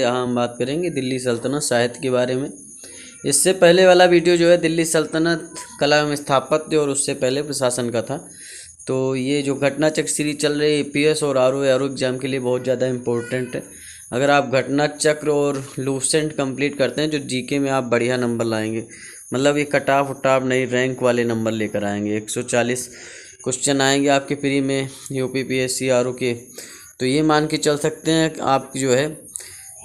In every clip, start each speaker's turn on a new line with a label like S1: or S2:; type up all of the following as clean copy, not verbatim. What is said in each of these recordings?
S1: यहाँ हम बात करेंगे दिल्ली सल्तनत साहित्य के बारे में। इससे पहले वाला वीडियो जो है दिल्ली सल्तनत कला एवं स्थापत्य और उससे पहले प्रशासन का था। तो ये जो घटना चक्र सीरीज चल रही है पीएस और आरओ एग्जाम के लिए बहुत ज़्यादा इम्पोर्टेंट है। अगर आप घटना चक्र और लूसेंट कंप्लीट करते हैं जो जीके में आप बढ़िया नंबर लाएंगे, मतलब ये कटाफ उटाफ नहीं रैंक वाले नंबर लेकर आएंगे। 140 क्वेश्चन आएंगे आपके प्री में यूपी पीएससी आरओ के। तो ये मान के चल सकते हैं आप जो है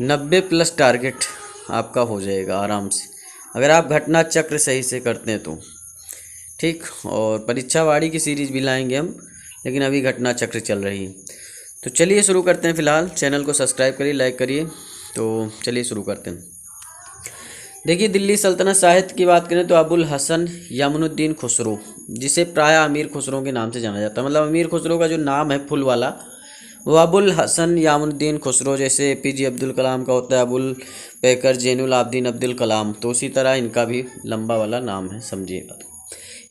S1: 90+ टारगेट आपका हो जाएगा आराम से, अगर आप घटना चक्र सही से करते हैं तो ठीक। और परीक्षावाड़ी की सीरीज़ भी लाएंगे हम, लेकिन अभी घटना चक्र चल रही है। तो चलिए शुरू करते हैं। फ़िलहाल चैनल को सब्सक्राइब करिए, लाइक करिए। तो चलिए शुरू करते हैं। देखिए, दिल्ली सल्तनत साहित्य की बात करें तो अबुल हसन यामुनुद्दीन खुसरो, जिसे प्राय अमीर खुसरो के नाम से जाना जाता है। मतलब अमीर खुसरो का जो नाम है फुल वाला वो अबुल हसन यामुनुद्दीन खुसरो, जैसे एपीजे अब्दुल कलाम का होता है अबुल पैकर जैनुल आबदीन अब्दुल कलाम, तो उसी तरह इनका भी लंबा वाला नाम है, समझिएगा।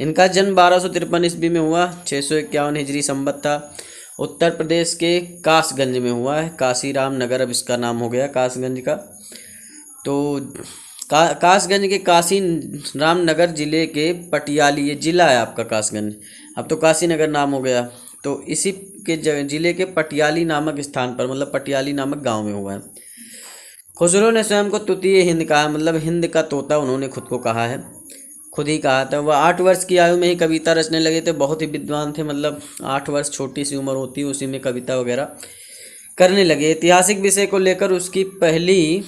S1: इनका जन्म 1253 ईस्वी में हुआ, 651 हिजरी संवत था। उत्तर प्रदेश के कासगंज में हुआ है, काशीराम नगर अब इसका नाम हो गया कासगंज का। तो कासगंज के काशी राम नगर जिले के पटियाली, ये जिला है आपका कासगंज, अब तो काशी नगर नाम हो गया। तो इसी के जिले के पटियाली नामक स्थान पर, मतलब पटियाली नामक गांव में हुआ है। खुसरो ने स्वयं को तृतीय हिंद कहा, मतलब हिंद का तोता उन्होंने खुद को कहा है, खुद ही कहा था। वह 8 वर्ष की आयु में ही कविता रचने लगे थे, बहुत ही विद्वान थे। मतलब 8 वर्ष छोटी सी उम्र होती है, उसी में कविता वगैरह करने लगे। ऐतिहासिक विषय को लेकर उसकी पहली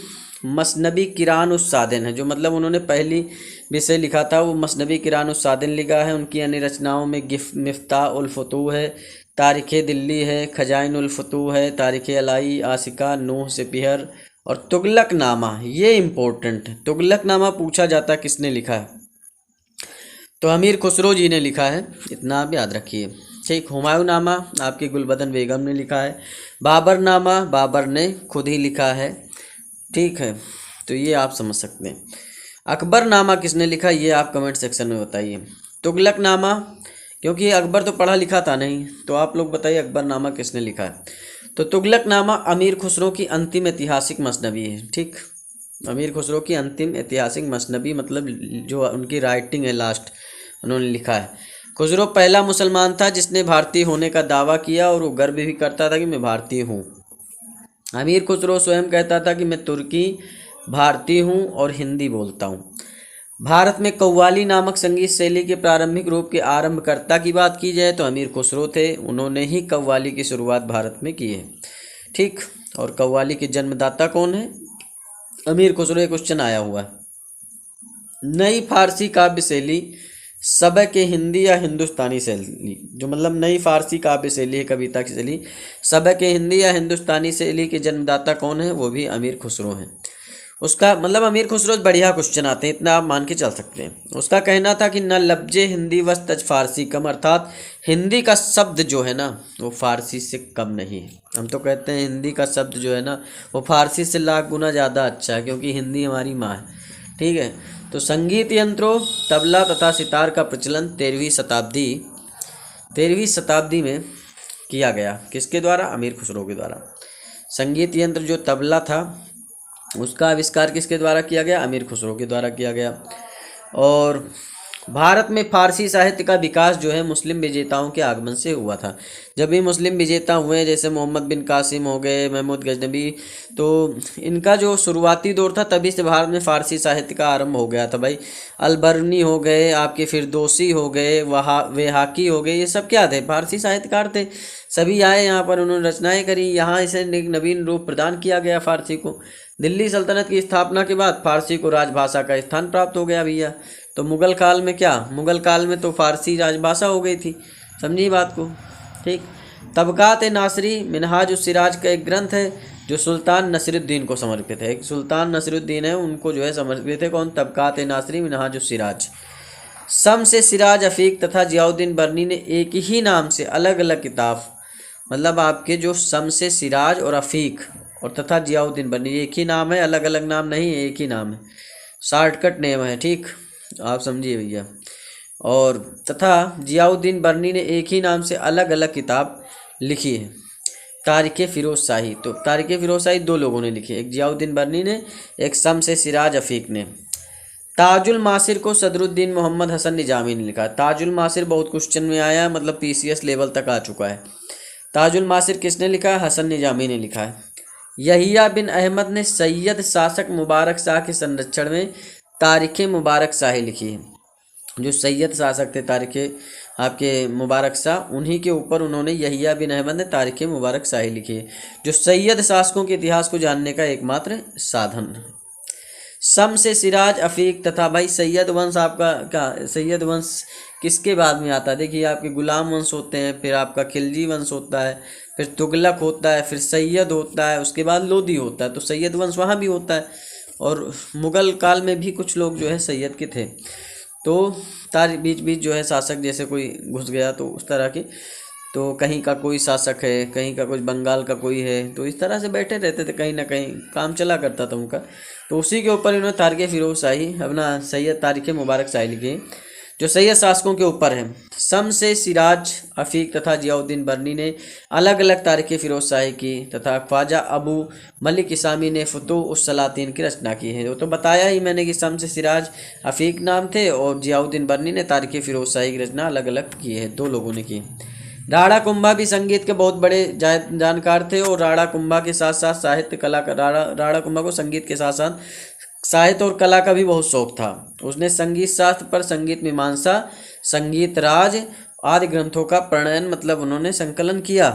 S1: मसनबी किरान उस सादिन है, जो मतलब उन्होंने पहली विषय लिखा था वो मसनबी किरान उस सादिन लिखा है। उनकी अन्य रचनाओं में मिफ्ताह उल फुतूह है, तारीख़ दिल्ली है, खजाइन उल फुतूह है, तारीख़ अलाई, आसिका, नूह सिपहर और तुगलक नामा। ये इम्पोर्टेंट है, तुगलक नामा पूछा जाता किसने लिखा है, तो अमीर खुसरो जी ने लिखा है, इतना आप याद रखिए, ठीक। हुमायूं नामा आपकी गुलबदन बेगम ने लिखा है। बाबर नामा बाबर ने खुद ही लिखा है, ठीक है। तो ये आप समझ सकते हैं। अकबर नामा किसने लिखा, ये आप कमेंट सेक्शन में बताइए। तुगलक नामा, क्योंकि अकबर तो पढ़ा लिखा था नहीं, तो आप लोग बताइए अकबर नामा किसने लिखा है। तो तुगलक नामा अमीर खुसरो की अंतिम ऐतिहासिक मसनबी है, ठीक। अमीर खुसरो की अंतिम ऐतिहासिक मसनबी, मतलब जो उनकी राइटिंग है लास्ट उन्होंने लिखा है। खुसरो पहला मुसलमान था जिसने भारतीय होने का दावा किया और वो गर्व भी करता था कि मैं भारतीय हूँ। अमीर खुसरो स्वयं कहता था कि मैं तुर्की भारतीय हूँ और हिंदी बोलता हूँ। भारत में कव्वाली नामक संगीत शैली के प्रारंभिक रूप के आरंभकर्ता की बात की जाए तो अमीर खुसरो थे। उन्होंने ही कव्वाली की शुरुआत भारत में की है, ठीक। और कव्वाली के जन्मदाता कौन है, अमीर खुसरो। एक क्वेश्चन आया हुआ है। नई फारसी काव्य शैली सबक हिंदी या हिंदुस्तानी शैली, जो मतलब नई फारसी काव्य शैली है, कविता की शैली, सबक हिंदी या हिंदुस्तानी शैली के जन्मदाता कौन है, वो भी अमीर खुसरो हैं। उसका मतलब अमीर खुसरो बढ़िया क्वेश्चन आते हैं, इतना आप मान के चल सकते हैं। उसका कहना था कि न लफ्ज़ हिंदी वस तज फारसी कम, अर्थात हिंदी का शब्द जो है ना वो फारसी से कम नहीं है। हम तो कहते हैं हिंदी का शब्द जो है ना वो फारसी से लाख गुना ज़्यादा अच्छा है, क्योंकि हिंदी हमारी माँ है, ठीक है। तो संगीत यंत्रों तबला तथा सितार का प्रचलन 13वीं शताब्दी में किया गया। किसके द्वारा, अमीर खुसरो के द्वारा। संगीत यंत्र जो तबला था उसका आविष्कार किसके द्वारा किया गया, अमीर खुसरो के द्वारा किया गया। और भारत में फारसी साहित्य का विकास जो है मुस्लिम विजेताओं के आगमन से हुआ था। जब भी मुस्लिम विजेता हुए, जैसे मोहम्मद बिन कासिम हो गए, महमूद गजनबी, तो इनका जो शुरुआती दौर था तभी से भारत में फारसी साहित्य का आरंभ हो गया था भाई। अलबरनी हो गए, आपके फिरदौसी हो गए, वेहाकी हो गए, ये सब क्या थे, फारसी साहित्यकार थे। सभी आए यहाँ पर, उन्होंने रचनाएँ करी, यहाँ इसे एक नवीन रूप प्रदान किया गया फारसी को। दिल्ली सल्तनत की स्थापना के बाद फारसी को राजभाषा का स्थान प्राप्त हो गया भैया। तो मुग़ल काल में क्या, मुग़ल काल में तो फारसी राजभाषा हो गई थी, समझिए बात को, ठीक। तबकात नासरी मिनहाज उस सिराज का एक ग्रंथ है जो सुल्तान नसीरुद्दीन को समर्पित है। एक सुल्तान नसीरुद्दीन है, उनको जो है समर्पित है, कौन, तबकात नासरी मिनहाज उस सिराज। शम्स सिराज अफ़ीक तथा जियाउद्दीन बर्नी ने एक ही नाम से अलग अलग किताब, मतलब आपके जो शम्स सिराज और अफ़ीक और तथा जियाउद्दीन बर्नी, एक ही नाम है, अलग अलग नाम नहीं है, एक ही नाम है, शॉर्टकट नेम है, ठीक। आप समझिए भैया। और तथा जियाउद्दीन बर्नी ने एक ही नाम से अलग अलग किताब लिखी है। तारिक फिरोज शाही। तो तारिक फिरोज शाही दो लोगों ने लिखी, एक जियाउद्दीन बर्नी ने, एक शम्स सिराज अफीक ने। ताजुल मासिर को सदरुद्दीन मोहम्मद हसन निजामी ने लिखा। ताजुल मासिर बहुत क्वेश्चन में आया है, मतलब PCS लेवल तक आ चुका है। ताजुल मासिर किसने लिखा है? हसन निजामी ने लिखा है। यहिया बिन अहमद ने सैयद शासक मुबारक शाह के संरक्षण में तारीख़ मुबारक शाही लिखी है। जो सैयद शासक थे तारीख़ आपके मुबारक शाह, उन्हीं के ऊपर उन्होंने यहिया बिन अहमद ने तारीख़ मुबारक शाही लिखी है, जो सैयद शासकों के इतिहास को जानने का एकमात्र साधन है। शम्स सिराज अफीक तथा भाई सैयद वंश आपका क्या, सैयद वंश किसके बाद में आता है? देखिए आपके गुलाम वंश होते हैं, फिर आपका खिलजी वंश होता है, फिर तुगलक होता है, फिर सैयद होता है, उसके बाद लोधी होता है। तो सैयद वंश वहाँ भी होता है, और मुग़ल काल में भी कुछ लोग जो है सैयद के थे। तो बीच बीच जो है शासक जैसे कोई घुस गया तो उस तरह की, तो कहीं का कोई शासक है, कहीं का कुछ बंगाल का कोई है, तो इस तरह से बैठे रहते थे, कहीं ना कहीं काम चला करता था उनका। तो उसी के ऊपर इन्होंने तारिक़ फिरोज शाही अपना सैयद तारीख़ मुबारक शाही लिखी, जो सैयद शासकों के ऊपर है। शम्स सिराज अफीक तथा जियाउद्दीन बर्नी ने अलग अलग तारीख़ फिरोज शाही की, तथा ख्वाजा अबू मलिक इसामी ने फुतूह उस सलातीन की रचना की है। वो तो बताया ही मैंने कि शम्स सिराज अफीक नाम थे, और जियाउद्दीन बर्नी ने तारीख़ फिरोज शाही की रचना अलग अलग की है, दो लोगों ने की। राणा कुंभा भी संगीत के बहुत बड़े जानकार थे, और राणा कुंभा के साथ साथ साहित्य कला का राणा कुंभा को संगीत के साथ साथ साहित्य और कला का भी बहुत शौक था। उसने संगीत शास्त्र पर संगीत मीमांसा, संगीत राज आदि ग्रंथों का प्रणयन मतलब उन्होंने संकलन किया।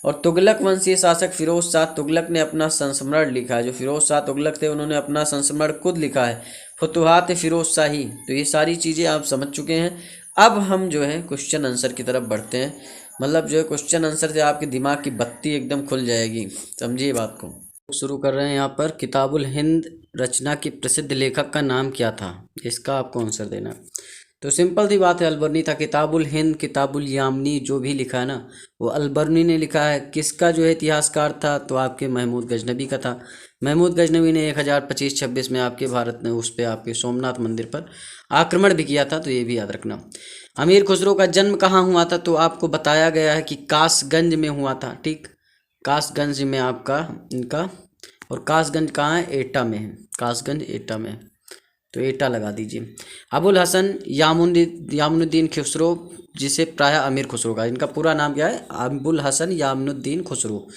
S1: और तुगलक वंशीय शासक फिरोज शाह तुगलक ने अपना संस्मरण लिखा है। जो फिरोज शाह तुगलक थे उन्होंने अपना संस्मरण खुद लिखा है, फुतुहात फिरोज शाही। तो ये सारी चीज़ें आप समझ चुके हैं। अब हम जो है क्वेश्चन आंसर की तरफ बढ़ते हैं, मतलब जो है क्वेश्चन आंसर से आपके दिमाग की बत्ती एकदम खुल जाएगी, समझिए बात को। शुरू कर रहे हैं यहाँ पर। किताबुल हिंद रचना की प्रसिद्ध लेखक का नाम क्या था? इसका आपको आंसर देना। तो सिंपल सी बात है, अलबर्नी था। किताबुल हिंद, किताबुल यामनी जो भी लिखा है ना, वो अलबर्नी ने लिखा है। किसका जो है इतिहासकार था? तो आपके महमूद गजनबी का था। महमूद गजनबी ने 1025-26 में आपके भारत ने उस पर आपके सोमनाथ मंदिर पर आक्रमण भी किया था, तो ये भी याद रखना। अमीर खुसरो का जन्म कहाँ हुआ था? तो आपको बताया गया है कि कासगंज में हुआ था। ठीक, कासगंज में आपका इनका, और कासगंज कहाँ है? एटा में है। कासगंज एटा में, तो एटा लगा दीजिए। अबुल हसन यामुनुद्दीन खुसरो, जिसे प्रायः अमीर खुसरो का, इनका पूरा नाम क्या है? अबुल हसन यामुनुद्दीन खुसरो,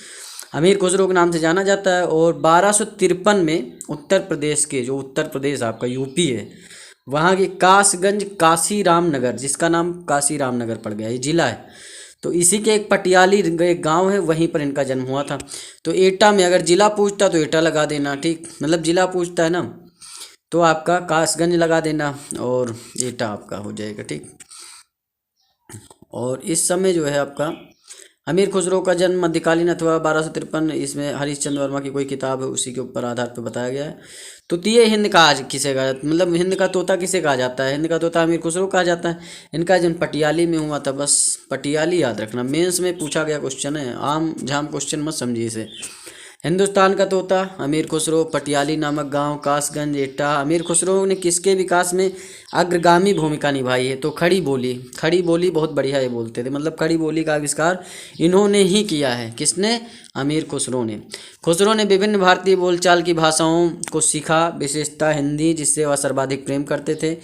S1: अमीर खुसरो के नाम से जाना जाता है। और 1253 में उत्तर प्रदेश के, जो उत्तर प्रदेश आपका यूपी है, वहाँ के कासगंज काशीराम नगर, जिसका नाम काशीराम नगर पड़ गया, ये जिला है, तो इसी के एक पटियाली एक गांव है, वहीं पर इनका जन्म हुआ था। तो एटा में अगर जिला पूछता तो एटा लगा देना। ठीक, मतलब जिला पूछता है ना, तो आपका कासगंज लगा देना और एटा आपका हो जाएगा। ठीक, और इस समय जो है आपका अमीर खुसरो का जन्म मध्यकालीन अथवा 1253, इसमें हरीशचंद्र वर्मा की कोई किताब है उसी के ऊपर आधार पर बताया गया है। तृतीय हिंद का आज किसे कहा जाता है? मतलब हिंद का तोता किसे कहा जाता है? हिंद का तोता अमीर खुसरो कहा जाता है। इनका जन्म पटियाली में हुआ था, बस पटियाली याद रखना, मेंस में पूछा गया क्वेश्चन है, आम झाम क्वेश्चन मत समझिए इसे। हिंदुस्तान का तोता अमीर खुसरो, पटियाली नामक गांव, कासगंज, एटा। अमीर खुसरो ने किसके विकास में अग्रगामी भूमिका निभाई है? तो खड़ी बोली बहुत बढ़िया ये बोलते थे, मतलब खड़ी बोली का आविष्कार इन्होंने ही किया है। किसने? अमीर खुसरो ने। खुसरो ने विभिन्न भारतीय बोलचाल की भाषाओं को सीखा, विशेषतः हिंदी, जिससे वह सर्वाधिक प्रेम करते थे।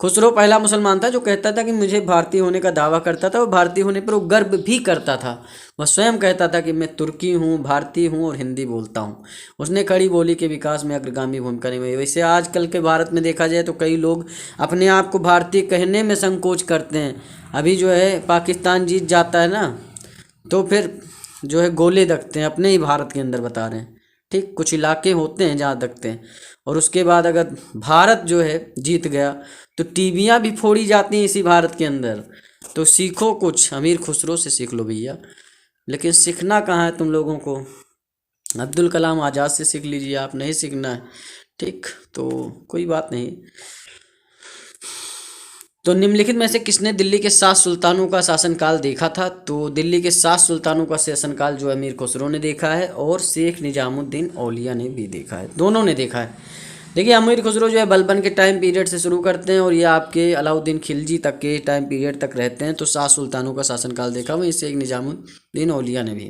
S1: खुसरो पहला मुसलमान था जो कहता था कि मुझे भारतीय होने का दावा करता था, और भारतीय होने पर वो गर्व भी करता था। वह स्वयं कहता था कि मैं तुर्की हूँ, भारतीय हूँ और हिंदी बोलता हूँ। उसने खड़ी बोली के विकास में अग्रगामी भूमिका निभाई। वैसे आजकल के भारत में देखा जाए तो कई लोग अपने आप को भारतीय कहने में संकोच करते हैं। अभी जो है पाकिस्तान जीत जाता है ना, तो फिर जो है गोले दगते हैं, अपने ही भारत के अंदर बता रहे हैं। ठीक, कुछ इलाके होते हैं जहाँ दगते हैं, और उसके बाद अगर भारत जो है जीत गया तो टीवियाँ भी फोड़ी जाती हैं इसी भारत के अंदर। तो सीखो कुछ, अमीर खुसरो से सीख लो भैया। लेकिन सीखना कहाँ है तुम लोगों को? अब्दुल कलाम आज़ाद से सीख लीजिए, आप नहीं सीखना है। ठीक, तो कोई बात नहीं। तो निम्नलिखित में से किसने दिल्ली के 7 सुल्तानों का शासनकाल देखा था? तो दिल्ली के 7 सुल्तानों का शासनकाल जो अमीर खुसरो ने देखा है, और शेख निजामुद्दीन औलिया ने भी देखा है, दोनों ने देखा है। देखिए अमीर खुसरो जो है बलबन के टाइम पीरियड से शुरू करते हैं, और ये आपके अलाउद्दीन खिलजी तक के टाइम पीरियड तक रहते हैं। तो 7 सुल्तानों का शासनकाल देखा, वहीं शेख निजामुद्दीन औलिया ने भी।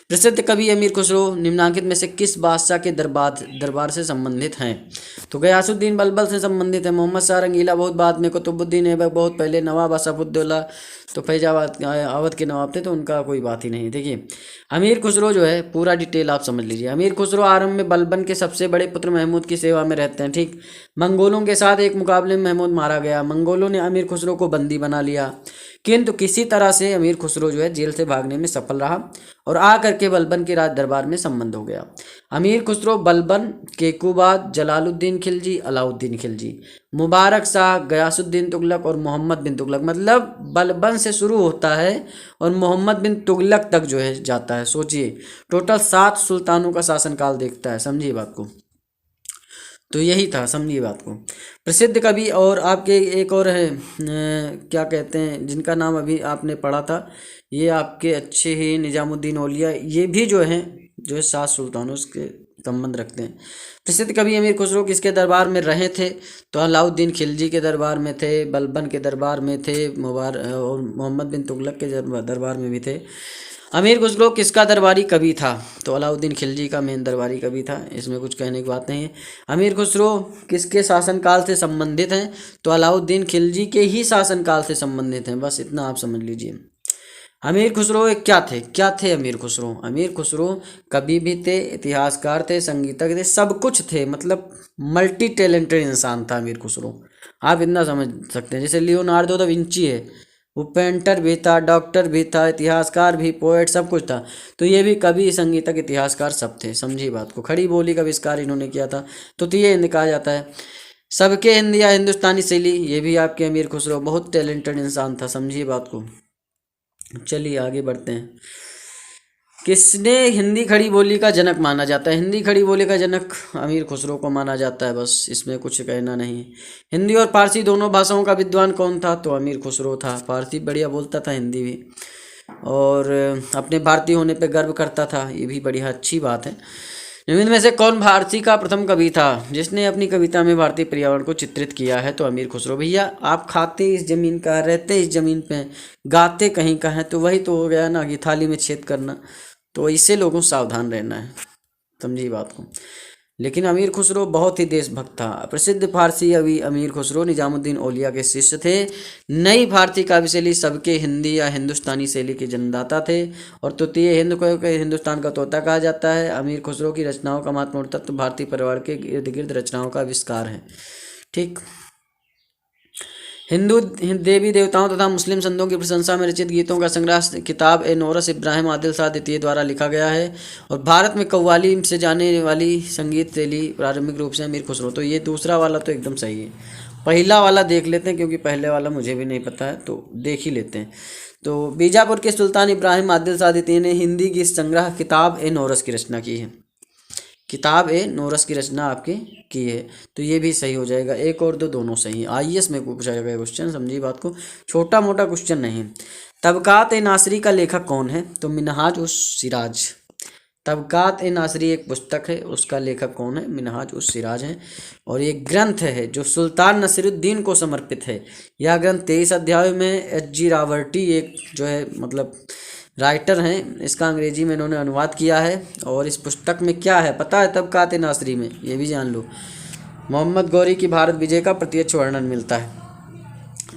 S1: प्रसिद्ध कवि अमीर खुसरो निम्नांकित में से किस बादशाह के दरबार से संबंधित हैं? तो गयासुद्दीन बलबल से संबंधित है, मोहम्मद शाह रंगीला बहुत बाद में, कुतुबुद्दीन ऐबक बहुत पहले, नवाब असफुद्दौला तो फैजाबाद अवध के नवाब थे तो उनका कोई बात ही नहीं। देखिए अमीर खुसरो जो है पूरा डिटेल आप समझ लीजिए। अमीर खुसरो आरंभ में बलबन के सबसे बड़े पुत्र महमूद की सेवा में रहते हैं। ठीक, मंगोलों के साथ एक मुकाबले में महमूद मारा गया। मंगोलों ने अमीर खुसरो को बंदी बना लिया, किंतु किसी तरह से अमीर खुसरो जो है जेल से भागने में सफल रहा और आकर के बलबन के राज दरबार में संबंध हो गया। अमीर खुसरो बलबन, केकूबाद, जलालुद्दीन खिलजी, अलाउद्दीन खिलजी, मुबारक शाह, गयासुद्दीन तुगलक और मोहम्मद बिन तुगलक, मतलब बलबन से शुरू होता है और मोहम्मद बिन तुगलक तक जो है जाता है। सोचिए टोटल 7 सुल्तानों का शासनकाल देखता है, समझिए बात को। तो यही था, समझिए बात को। प्रसिद्ध कवि और आपके एक और है क्या कहते हैं जिनका नाम अभी आपने पढ़ा था, ये आपके अच्छे ही निजामुद्दीन औलिया, ये भी जो है 7 सुल्तानों के संबंध रखते हैं। प्रसिद्ध कवि अमीर खुसरो किसके दरबार में रहे थे? तो अलाउद्दीन खिलजी के दरबार में थे, बलबन के दरबार में थे, और मोहम्मद बिन तुगलक के दरबार में भी थे। अमीर खुसरो किसका दरबारी कवि था? तो अलाउद्दीन खिलजी का मेन दरबारी कवि था, इसमें कुछ कहने की बात नहीं है। अमीर खुसरो किसके शासनकाल से संबंधित हैं? तो अलाउद्दीन खिलजी के ही शासनकाल से संबंधित हैं, बस इतना आप समझ लीजिए। अमीर खुसरो एक क्या थे अमीर खुसरो? अमीर खुसरो कवि भी थे, इतिहासकार थे, संगीतज्ञ थे, सब कुछ थे, मतलब मल्टी टैलेंटेड इंसान था अमीर खुसरो। आप इतना समझ सकते हैं। जैसे लियोनार्डो दा विंची है, वो पेंटर भी था, डॉक्टर भी था, इतिहासकार भी, पोएट, सब कुछ था। तो ये भी कवि, संगीतज्ञ, इतिहासकार सब थे, समझिए बात को। खड़ी बोली का आविष्कार इन्होंने किया था, तो ये हिंद कहा जाता है। सबके हिंद या हिंदुस्तानी शैली, ये भी आपके अमीर खुसरो बहुत टैलेंटेड इंसान था, समझिए बात को। चलिए आगे बढ़ते हैं। किसने हिंदी खड़ी बोली का जनक माना जाता है? हिंदी खड़ी बोली का जनक अमीर खुसरो को माना जाता है, बस इसमें कुछ कहना नहीं है। हिंदी और फारसी दोनों भाषाओं का विद्वान कौन था? तो अमीर खुसरो था। फारसी बढ़िया बोलता था, हिंदी भी, और अपने भारतीय होने पे गर्व करता था, ये भी बढ़िया अच्छी बात है। निम्न में से कौन भारती का प्रथम कवि था जिसने अपनी कविता में भारतीय पर्यावरण को चित्रित किया है? तो अमीर खुसरो। भैया आप खाते इस जमीन का, रहते इस जमीन पे, गाते कहीं का है, तो वही तो हो गया ना कि थाली में छेद करना। तो इससे लोगों सावधान रहना है, समझिए बात को। लेकिन अमीर खुसरो बहुत ही देशभक्त था। प्रसिद्ध फारसी कवि अमीर खुसरो निजामुद्दीन औलिया के शिष्य थे। नई भारतीय काव्य शैली सबके हिंदी या हिंदुस्तानी शैली के जन्मदाता थे, और तृतीय हिंद को हिंदुस्तान का तोता कहा जाता है। अमीर खुसरो की रचनाओं का महत्वपूर्ण तत्व भारतीय परिवार के इर्द गिर्द रचनाओं का आविष्कार है। ठीक, हिंदू देवी देवताओं तथा मुस्लिम संतों की प्रशंसा में रचित गीतों का संग्रह किताब ए नोरस इब्राहिम आदिल शाह द्वितीय द्वारा लिखा गया है। और भारत में कव्वाली से जाने वाली संगीत शैली प्रारंभिक रूप से अमीर खुसरो। तो ये दूसरा वाला तो एकदम सही है, पहला वाला देख लेते हैं क्योंकि पहले वाला मुझे भी नहीं पता है, तो देख ही लेते हैं। तो बीजापुर के सुल्तान इब्राहिम आदिल शाह द्वितीय ने हिंदी गीत संग्रह किताब ए नोरस की रचना की है। किताब ए नोरस की रचना आपकी की है, तो ये भी सही हो जाएगा। एक और दो दोनों सही। आईएएस में पूछा जाएगा क्वेश्चन, समझिए बात को, छोटा मोटा क्वेश्चन नहीं। तबकात ए नासरी का लेखक कौन है? तो मिनहाज उस सिराज। तबकात ए नासरी एक पुस्तक है, उसका लेखक कौन है? मिनहाज उस सिराज है। और ये ग्रंथ है जो सुल्तान नसीरुद्दीन को समर्पित है। यह ग्रंथ 23 अध्यायों में एच.जी. रावर्टी एक जो है मतलब राइटर हैं, इसका अंग्रेजी में इन्होंने अनुवाद किया है। और इस पुस्तक में क्या है पता है? तबकात ए नासरी में ये भी जान लो, मोहम्मद गौरी की भारत विजय का प्रत्यक्ष वर्णन मिलता है।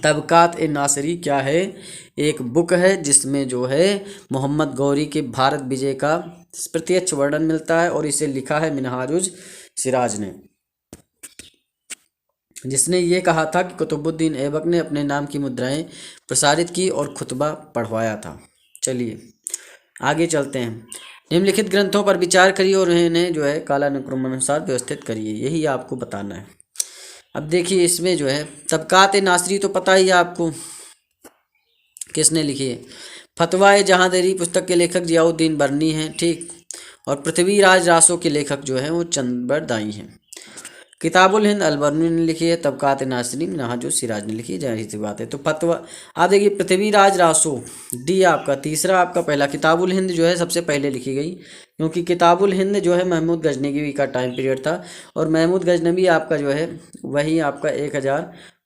S1: तबकात ए नासरी क्या है? एक बुक है जिसमें जो है मोहम्मद गौरी के भारत विजय का प्रत्यक्ष वर्णन मिलता है, और इसे लिखा है मिनहाजुज सिराज ने, जिसने ये कहा था कि कुतुबुद्दीन ऐबक ने अपने नाम की मुद्राएं प्रसारित की और खुतबा पढ़वाया था। चलिए आगे चलते हैं। निम्नलिखित ग्रंथों पर विचार करिए और इन्हें जो है कालानुक्रम अनुसार व्यवस्थित करिए, यही आपको बताना है। अब देखिए इसमें जो है तबकात ए नासरी तो पता ही है आपको किसने लिखी है। फतवा ए जहांदरी पुस्तक के लेखक जियाउद्दीन बरनी हैं, ठीक। और पृथ्वीराज रासो के लेखक जो हैं वो चंदबरदाई हैं। किताबुल हिंद अलबरनी ने लिखी है। तबकात नासरी मिनहाजुस सिराज ने लिखी है, जाहिर सी बात है। तो फतवा आप देखिए पृथ्वीराज रासो डी आपका तीसरा, आपका पहला। किताबुल हिंद जो है सबसे पहले लिखी गई, क्योंकि किताबुल हिंद जो है महमूद गजनवी का टाइम पीरियड था, और महमूद गजनवी आपका जो है वही आपका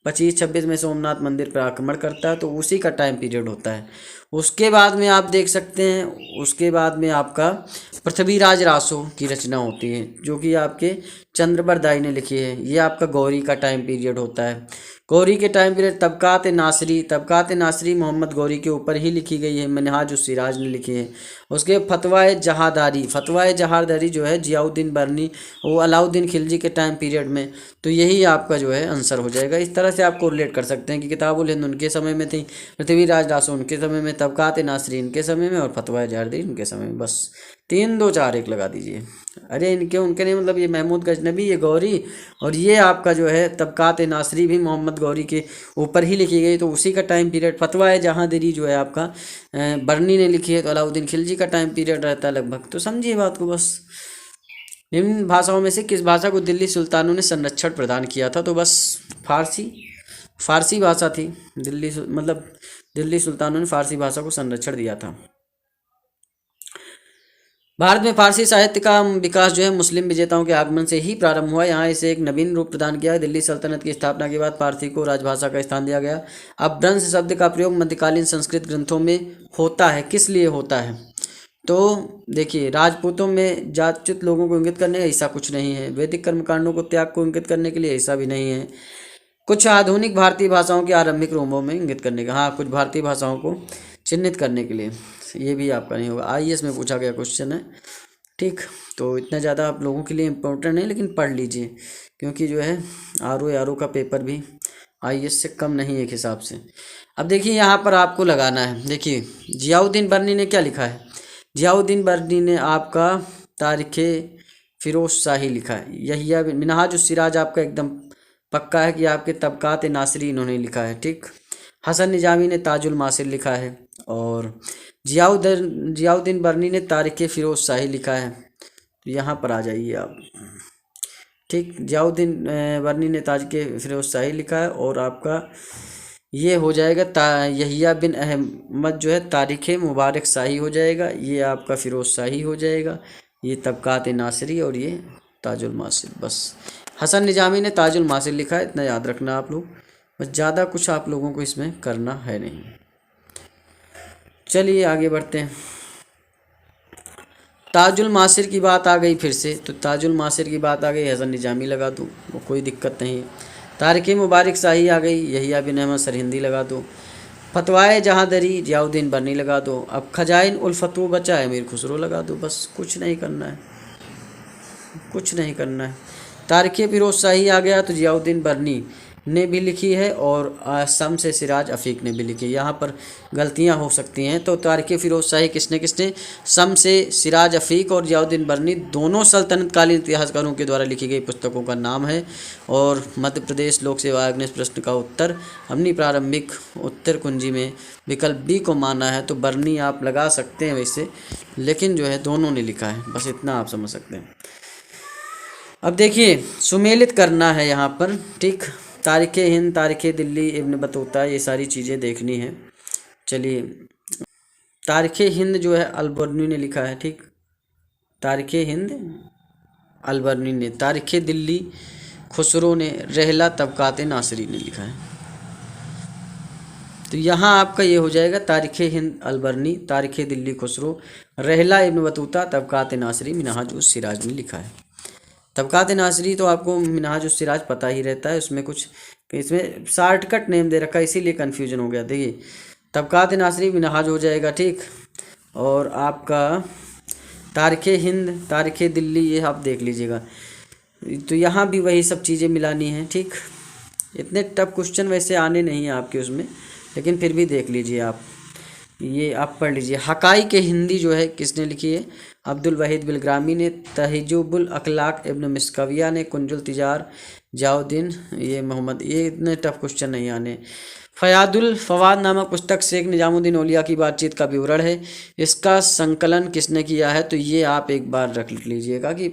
S1: 25-26 में सोमनाथ मंदिर पर आक्रमण करता है, तो उसी का टाइम पीरियड होता है। उसके बाद में आप देख सकते हैं, उसके बाद में आपका पृथ्वीराज रासो की रचना होती है, जो कि आपके चंद्रबरदाई ने लिखी है। ये आपका गौरी का टाइम पीरियड होता है। गौरी के टाइम पीरियड तबकात नासरी मोहम्मद गौरी के ऊपर ही लिखी गई है, मिनहाज उस सिराज ने लिखी है। उसके फतवाए जहादारी जो है जियाउद्दीन बर्नी, वो अलाउद्दीन खिलजी के टाइम पीरियड में। तो यही आपका जो है आंसर हो जाएगा। इस तरह से आपको रिलेट कर सकते हैं कि किताबुल हिंद उनके समय में थी, पृथ्वीराज रासो उनके समय में, तबकात नासरी इनके समय में, और फतवाए जहादारी इनके समय में। बस 3 2 4 1 लगा दीजिए। अरे इनके उनके नहीं, मतलब ये महमूद गजनबी, ये गौरी, और ये आपका जो है तबकात नासरी भी मोहम्मद गौरी के ऊपर ही लिखी गई, तो उसी का टाइम पीरियड। फतवाए जहांदरी जो है आपका बर्नी ने लिखी है, तो अलाउद्दीन खिलजी का टाइम पीरियड रहता है लगभग। तो समझिए बात को बस। निम्न भाषाओं में से किस भाषा को दिल्ली सुल्तानों ने संरक्षण प्रदान किया था? तो बस फारसी भाषा थी। दिल्ली सुल्तानों ने फारसी भाषा को संरक्षण दिया था। भारत में फारसी साहित्य का विकास जो है मुस्लिम विजेताओं के आगमन से ही प्रारंभ हुआ। यहाँ इसे एक नवीन रूप प्रदान किया। दिल्ली सल्तनत की स्थापना के बाद फारसी को राजभाषा का स्थान दिया गया। अपभ्रंश शब्द का प्रयोग मध्यकालीन संस्कृत ग्रंथों में होता है, किस लिए होता है? तो देखिए, राजपूतों में जातच्युत लोगों को इंगित करने, ऐसा कुछ नहीं है। वैदिक कर्मकांडों को त्याग को इंगित करने के लिए, ऐसा भी नहीं है। कुछ आधुनिक भारतीय भाषाओं के आरंभिक रूपों में इंगित करने का, हाँ, कुछ भारतीय भाषाओं को चिन्हित करने के लिए। ये भी आपका नहीं होगा। आईएएस में पूछा गया क्वेश्चन है, ठीक। तो इतना ज़्यादा आप लोगों के लिए इम्पोर्टेंट नहीं, लेकिन पढ़ लीजिए, क्योंकि जो है आरओ का पेपर भी आईएएस से कम नहीं एक हिसाब से। अब देखिए यहाँ पर आपको लगाना है। देखिए जियाउद्दीन बर्नी ने क्या लिखा है? जियाउद्दीन बर्नी ने आपका तारीख़े फिरोज शाही लिखा है। यही मिनहाज उस सिराज आपका एकदम पक्का है कि आपके तबकात नासरी इन्होंने लिखा है, ठीक। हसन निजामी ने ताजुल मासिर लिखा है, और जियाउद्दीन बर्नी ने तारीख़े फिरोज शाही लिखा है। तो यहाँ पर आ जाइए आप, ठीक। जियाउद्दीन बर्नी ने तारीख़े फिरोज शाही लिखा है, और आपका ये हो जाएगा यहिया बिन अहमद जो है तारीख़े मुबारक शाही हो जाएगा। ये आपका फिरोज शाही हो जाएगा, ये तबकात नासरी, और ये ताजुल मासिर। बस हसन निजामी ने ताजुल मासिर लिखा है, इतना याद रखना आप लोग। बस ज़्यादा कुछ आप लोगों को इसमें करना है नहीं। चलिए आगे बढ़ते हैं। ताजुल मासिर की बात आ गई फिर से, तो ताजुल मासिर की बात आ गई, हसन निजामी लगा दूँ, वो कोई दिक्कत नहीं है। तारीख़े मुबारक शाही आ गई, यहिया बिन अहमद सरहिंदी लगा दो। फतवाए जहांदरी जियाउद्दीन बर्नी लगा दो। अब खजाइन उल फतवा बचा है, अमीर खुसरो लगा दो। बस कुछ नहीं करना है, कुछ नहीं करना है। तारीख़े फिरोज शाही आ गया, तो जियाउद्दीन बर्नी ने भी लिखी है, और शम्स सिराज अफ़ीक ने भी लिखी है। यहाँ पर गलतियाँ हो सकती हैं। तो तारीख़े फिरोज शाही किसने शम्स सिराज अफ़ीक और जियाउद्दीन बर्नी दोनों सल्तनत कालीन इतिहासकारों के द्वारा लिखी गई पुस्तकों का नाम है। और मध्य प्रदेश लोक सेवा आयोग ने इस प्रश्न का उत्तर अपनी प्रारंभिक उत्तर कुंजी में विकल्प बी को माना है। तो बर्नी आप लगा सकते हैं वैसे, लेकिन जो है दोनों ने लिखा है, बस इतना आप समझ सकते हैं। अब देखिए सुमेलित करना है यहाँ पर, ठीक। तारीख़े हिंद, तारीख़े दिल्ली, इब्न बतूता, ये सारी चीज़ें देखनी है। चलिए, तारीख़े हिंद जो है अलबर्नी ने लिखा है, ठीक। तारीख़े हिंद अलबर्नी ने, तारीख़े दिल्ली खुसरो ने, रहला तबकात नासरी ने लिखा है। तो यहाँ आपका ये हो जाएगा तारीख़े हिंद अलबर्नी, तारीख़े दिल्ली खुसरो, रहला इब्न बतूता, तबकात नासरी मिनहाज उस सिराज ने लिखा है। तबकात नासरी तो आपको मिनहाज उस सिराज पता ही रहता है, उसमें कुछ, इसमें शॉर्टकट नेम दे रखा है, इसीलिए कन्फ्यूजन हो गया। देखिए तबकात नासरी मिनहाज हो जाएगा, ठीक। और आपका तारीख़े हिंद, तारीख़े दिल्ली, ये आप देख लीजिएगा। तो यहाँ भी वही सब चीज़ें मिलानी हैं, ठीक। इतने टफ क्वेश्चन वैसे आने नहीं हैं आपके उसमें, लेकिन फिर भी देख लीजिए आप, ये आप पढ़ लीजिए। हकाइक़ हिंदी जो है किसने लिखी है? अब्दुल वहीद बिलग्रामी ने। तहज़्ज़ुबुल अखलाक इब्न मिस्कविया ने। कुंजुल तिजार जियाउद्दीन, ये मोहम्मद, ये इतने टफ क्वेश्चन नहीं आने। फ़यादुल फ़वाद नामक पुस्तक शेख निजामुद्दीन औलिया की बातचीत का विवरण है, इसका संकलन किसने किया है? तो ये आप एक बार रख लीजिएगा कि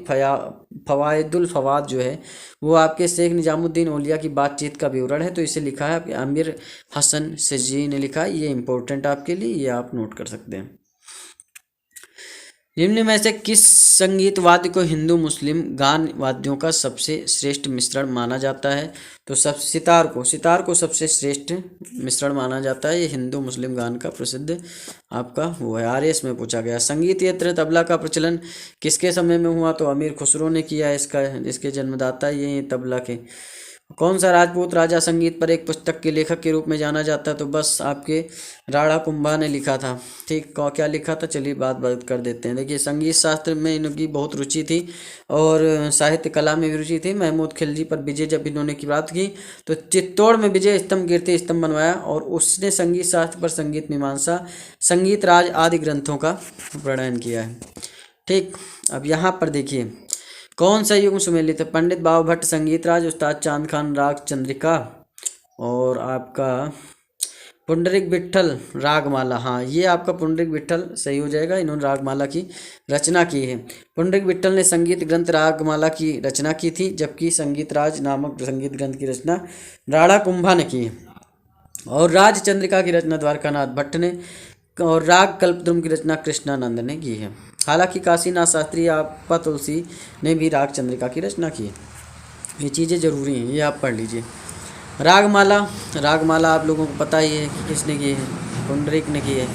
S1: फ़वाइदुल फ़वाद जो है वो आपके शेख निजामुद्दीन औलिया की बातचीत का विवरण है। तो इसे लिखा है आपके आमिर हसन सिजी ने लिखा है। ये इंपॉर्टेंट आपके लिए, ये आप नोट कर सकते हैं। निम्न में से किस संगीत वाद्य को हिंदू मुस्लिम गान वाद्यों का सबसे श्रेष्ठ मिश्रण माना जाता है? तो सब सितार को सबसे श्रेष्ठ मिश्रण माना जाता है। ये हिंदू मुस्लिम गान का प्रसिद्ध आपका वो है। आरएस में पूछा गया। संगीत यंत्र तबला का प्रचलन किसके समय में हुआ? तो अमीर खुसरो ने किया। इसके जन्मदाता ये तबला के। कौन सा राजपूत राजा संगीत पर एक पुस्तक के लेखक के रूप में जाना जाता है? तो बस आपके राणा कुंभा ने लिखा था। ठीक, क्या लिखा था? चलिए बात कर देते हैं। देखिए, संगीत शास्त्र में इनकी बहुत रुचि थी और साहित्य कला में भी रुचि थी। महमूद खिलजी पर विजय जब इन्होंने की बात की तो चित्तौड़ में विजय स्तंभ कीर्ति स्तंभ बनवाया और उसने संगीत शास्त्र पर संगीत मीमांसा संगीत राज आदि ग्रंथों का प्रणयन किया है। ठीक, अब यहाँ पर देखिए कौन सा युग्म सुमेलित है? पंडित बाबू भट्ट संगीत राज, उस्ताद चांद खान राग चंद्रिका और आपका पुंडरिक विट्ठल रागमाला। हाँ, ये आपका पुंडरिक विट्ठल सही हो जाएगा। इन्होंने रागमाला की रचना की है। पुंडरिक विट्ठल ने संगीत ग्रंथ रागमाला की रचना की थी, जबकि संगीत राज नामक संगीत ग्रंथ की रचना राणा कुंभा ने की है। और राज चंद्रिका की रचना द्वारकानाथ भट्ट ने और राग कल्पद्रुम की रचना कृष्णानंद ने की है। हालांकि काशीनाथ शास्त्री आपा तुलसी ने भी राग चंद्रिका की रचना की है। ये चीज़ें जरूरी हैं, ये आप पढ़ लीजिए। रागमाला आप लोगों को पता ही है कि किसने की है? पुंडरिक ने की है।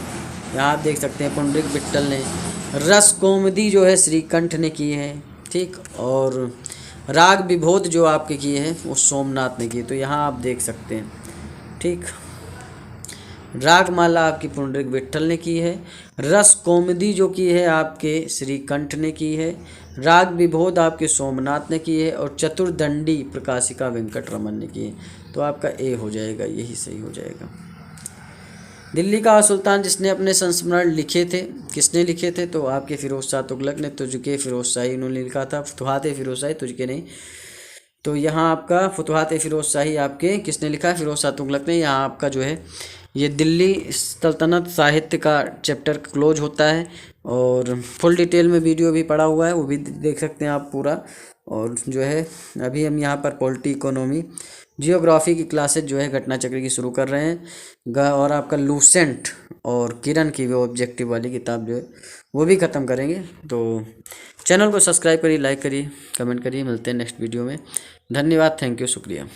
S1: यहाँ आप देख सकते हैं पुंडरिक विट्ठल ने। रस कौमुदी जो है श्रीकंठ ने की है। ठीक, और राग विभोद जो आपके किए हैं वो सोमनाथ ने की। तो यहाँ आप देख सकते हैं। ठीक, रागमाला आपकी पुंडरिक विट्ठल ने की है। रस कौमुदी जो की है आपके श्रीकंठ ने की है। राग विभोद आपके सोमनाथ ने की है और चतुर्दंडी प्रकाशिका वेंकट रमन ने की है। तो आपका ए हो जाएगा, यही सही हो जाएगा। दिल्ली का सुल्तान जिसने अपने संस्मरण लिखे थे, किसने लिखे थे? तो आपके फिरोज शाह तुगलक ने। तुझके फिरोज शाही उन्होंने लिखा था। फुतुहात फिरोज शाही, तुझके नहीं। तो यहाँ आपका फुतुहात फिरोज शाही आपके किसने लिखा है? फिरोज शाह तुगलक ने। यहाँ आपका जो है ये दिल्ली सल्तनत साहित्य का चैप्टर क्लोज होता है और फुल डिटेल में वीडियो भी पड़ा हुआ है, वो भी देख सकते हैं आप पूरा। और जो है अभी हम यहाँ पर पॉलिटी इकोनॉमी जियोग्राफी की क्लासेज जो है घटना चक्र की शुरू कर रहे हैं और आपका लूसेंट और किरण की वो ऑब्जेक्टिव वाली किताब जो है वो भी ख़त्म करेंगे। तो चैनल को सब्सक्राइब करिए, लाइक करिए, कमेंट करिए। मिलते हैं नेक्स्ट वीडियो में। धन्यवाद, थैंक यू, शुक्रिया।